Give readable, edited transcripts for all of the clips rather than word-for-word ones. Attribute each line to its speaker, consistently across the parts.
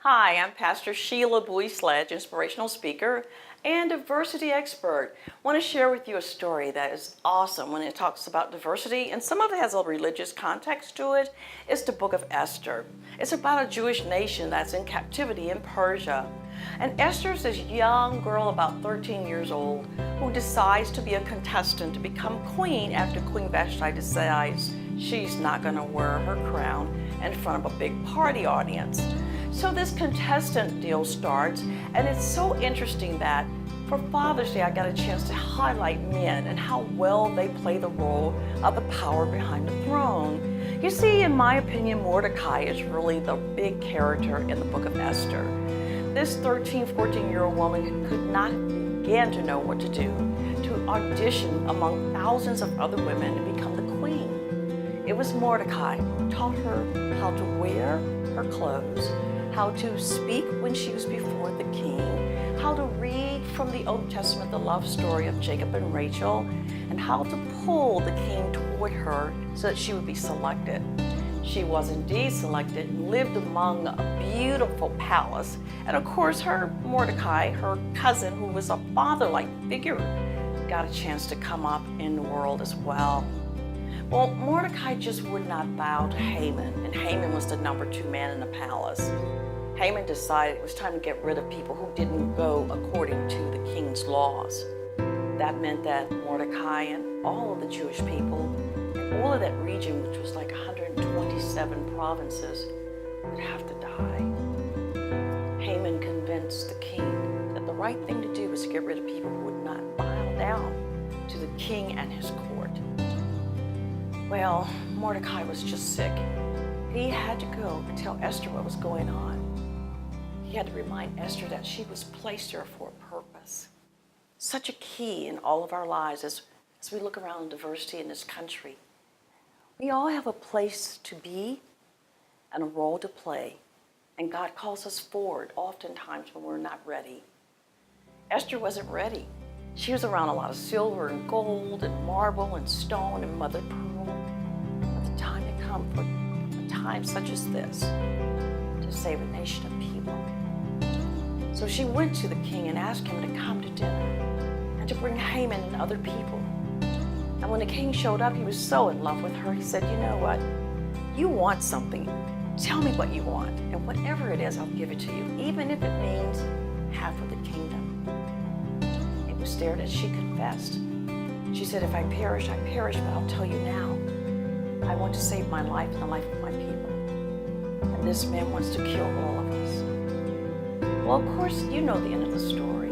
Speaker 1: Hi, I'm Pastor Sheila Bouie-Sledge, inspirational speaker and diversity expert. I want to share with you a story that is awesome when it talks about diversity, and some of it has a religious context to it. It's the book of Esther. It's about a Jewish nation that's in captivity in Persia. And Esther's this young girl, about 13 years old, who decides to be a contestant to become queen after Queen Vashti decides she's not going to wear her crown in front of a big party audience. So this contestant deal starts, and it's so interesting that for Father's Day I got a chance to highlight men and how well they play the role of the power behind the throne. You see, in my opinion, Mordecai is really the big character in the book of Esther. This 13, 14-year-old woman could not begin to know what to do, to audition among thousands of other women to become the queen. It was Mordecai who taught her how to wear her clothes, how to speak when she was before the king, how to read from the Old Testament the love story of Jacob and Rachel, and how to pull the king toward her so that she would be selected. She was indeed selected and lived among a beautiful palace. And of course, her Mordecai, her cousin, who was a father-like figure, got a chance to come up in the world as well. Well, Mordecai just would not bow to Haman, and Haman was the number 2 man in the palace. Haman decided it was time to get rid of people who didn't go according to the king's laws. That meant that Mordecai and all of the Jewish people, and all of that region, which was like 127 provinces, would have to die. Haman convinced the king that the right thing to do was to get rid of people who would not bow down to the king and his court. Well, Mordecai was just sick. He had to go and tell Esther what was going on. He had to remind Esther that she was placed there for a purpose. Such a key in all of our lives as we look around diversity in this country. We all have a place to be and a role to play, and God calls us forward oftentimes when we're not ready. Esther wasn't ready. She was around a lot of silver and gold and marble and stone and mother pearl. But the time had come for a time such as this to save a nation of people. So she went to the king and asked him to come to dinner and to bring Haman and other people. And when the king showed up, he was so in love with her. He said, "You know what? You want something. Tell me what you want. And whatever it is, I'll give it to you, even if it means half of the kingdom." It was there that she confessed. She said, "If I perish, I perish, but I'll tell you now. I want to save my life and the life of my people. And this man wants to kill all of us." Well, of course, you know the end of the story.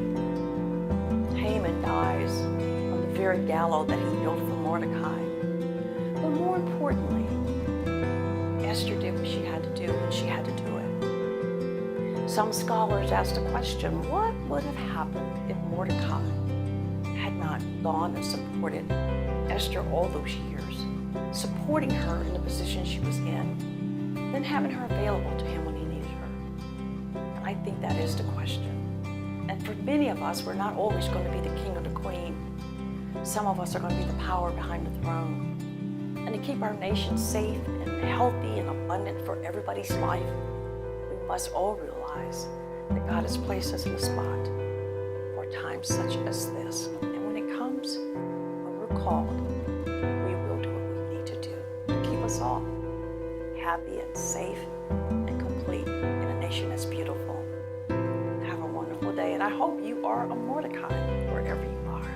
Speaker 1: Haman dies on the very gallows that he built for Mordecai. But more importantly, Esther did what she had to do when she had to do it. Some scholars asked the question, what would have happened if Mordecai had not gone and supported Esther all those years, supporting her in the position she was in, then having her available to him when he needed her? And I think that is the question. And for many of us, we're not always going to be the king or the queen. Some of us are going to be the power behind the throne. And to keep our nation safe and healthy and abundant for everybody's life, we must all realize that God has placed us in a spot for times such as this. And when it comes, when we're called, we will do what we need to do to keep us all happy and safe and complete in a nation that's beautiful. Have a wonderful day, and I hope you are a Mordecai wherever you are.